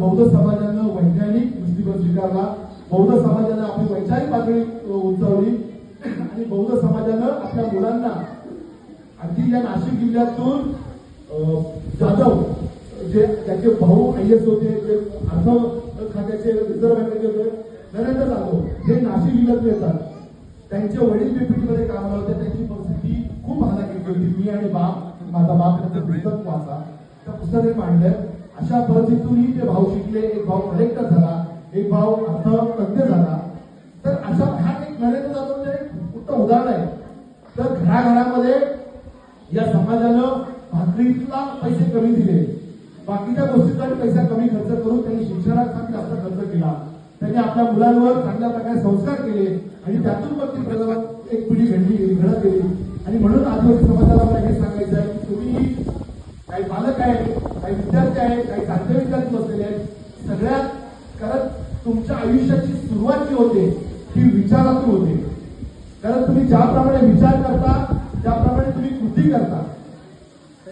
बौद्ध समाजानं वैज्ञानिक दृष्टिकोन स्वीकारला, बौद्ध समाजानं आपली वैचारिक पातळी उंचावली आणि बौद्ध समाजानं आपल्या मुलांना अगदी या नाशिक जिल्ह्यातून जाधव जे त्याचे भाऊ IAS होते, जे अर्थ खात्याचे रिझर्व्ह बँकेचे होते नरेंद्र जाधव, जे नाशिक जिल्ह्यात येतात, त्यांचे वडील BPT मध्ये कामाला होते. त्यांची परिस्थिती खूप हालाकीची होती. मी आणि माझा बाप त्यांचं पुस्तक वाचा, त्या पुस्तकात मांडलंय. अशा परिस्थितीतूनही ते भाऊ शिकले. एक भाऊ कलेक्टर झाला, एक भाऊ अर्थतज्ञ झाला. तर अशा हा एक नरेंद्र जाधवचं एक उत्तम उदाहरण आहे. तर घराघरामध्ये या समाजानं भाकरीला पैसे कमी दिले, बाकीच्या गोष्टींसाठी पैसा कमी खर्च करून त्यांनी शिक्षणासाठी जास्त खर्च केला. त्यांनी आपल्या मुलांवर चांगल्या प्रकारे संस्कार केले आणि त्यातून मग ती एक पिढी घडत गेली. आणि म्हणून आदिवासी समाजाला मला हे सांगायचं आहे की तुम्ही काही पालक आहेत, काही विद्यार्थी आहेत, काही चांगले विद्यार्थी बसलेले आहेत, सगळ्यात कारण तुमच्या आयुष्याची सुरुवात जी होते ती विचारातून होते. कारण तुम्ही ज्याप्रमाणे विचार करता त्याप्रमाणे तुम्ही कृती करता,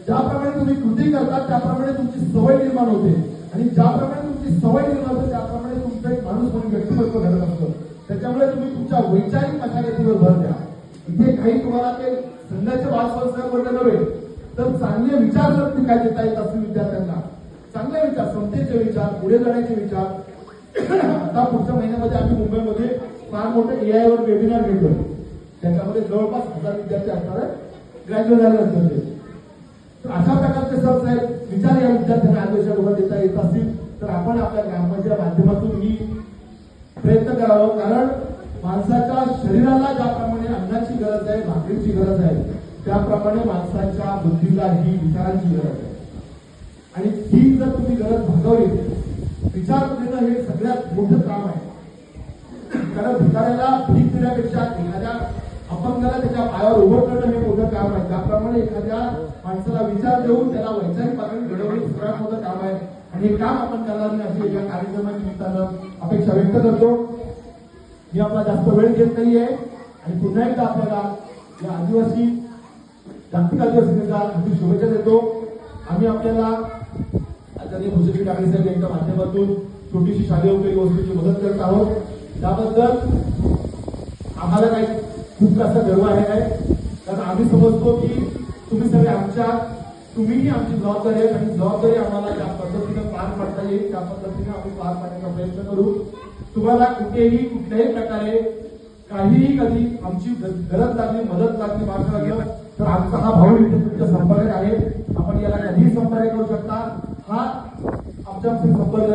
ज्याप्रमाणे तुम्ही कृती करता त्याप्रमाणे तुमची सवय निर्माण होते आणि ज्याप्रमाणे तुमची सवय निर्माण होते त्याप्रमाणे तुमचं एक माणूस म्हणून व्यक्तिमत्व घडत असतं. त्याच्यामुळे तुम्ही तुमच्या वैचारिक मशागतीवर भर द्या. इथे काही तुम्हाला ते संघाचे वाचवण्याचं बोलणं नव्हे, तर चांगले विचार जर तुम्ही काय देता येत असतील विद्यार्थ्यांना, चांगले विचार, समतेचे विचार, पुढे जाण्याचे विचार. आता पुढच्या महिन्यामध्ये आम्ही मुंबईमध्ये फार मोठे AI वर वेबिनार घेतोय. त्याच्यामध्ये जवळपास 1000 विद्यार्थी असणार आहेत, ग्रॅज्युएट झाले असतील. तर अशा प्रकारचे सर साहेब विचार या विद्यार्थ्यांना आदर्श लोक देता येत असतील तर आपण आपल्या ग्रामपंचायतीच्या माध्यमातून ही प्रयत्न करावं. कारण माणसाच्या शरीराला ज्याप्रमाणे अन्नाची गरज आहे, भाकरीची गरज आहे, त्याप्रमाणे माणसाच्या बुद्धीला ही विचारांची गरज आहे. आणि ही जर तुम्ही गरज भागवली, विचार देणं हे सगळ्यात मोठं काम आहे. कारण भिकाऱ्याला भीक देण्यापेक्षा एखाद्या अपंगाला त्याच्या पायावर उभं करणं हे मोठं काम आहे. त्याप्रमाणे एखाद्या माणसाला विचार देऊन त्याला वैचारिक पातळी घडवणे सगळ्यात मोठं काम आहे. आणि हे काम आपण करणार नाही अशी एका कार्यक्रमाच्या निमित्तानं अपेक्षा व्यक्त करतो. मी आपला जास्त वेळ घेत नाहीये आणि पुन्हा एकदा आपल्याला या आदिवासी जागतिक आदिवासी दिनाच्या हार्दिक शुभेच्छा देतो. आम्ही आपल्याला आचार्य भूषजी ठाकरे साहेब यांच्या माध्यमातून छोटीशी शालेय उपयोगी वस्तूची मदत करत आहोत. त्याबद्दल आम्हाला काही खूप जास्त गर्व आहे. कारण आम्ही समजतो की तुम्ही सगळे तुम्हीही आमची जबाबदारी आहे आणि जबाबदारी आम्हाला ज्या पद्धतीनं पार पाडता येईल त्या पद्धतीने आम्ही पार पाडण्याचा प्रयत्न करू. तुम्हाला कुठेही कुठल्याही प्रकारे काहीही कधी आमची गरज लागली, मदत लागली, मार्ग लागलं तर आमचा हा भाऊ इथे तुमच्या संपर्क आहे. आपण याला कधीही संपर्क करू शकता. हा आमच्या संपर्क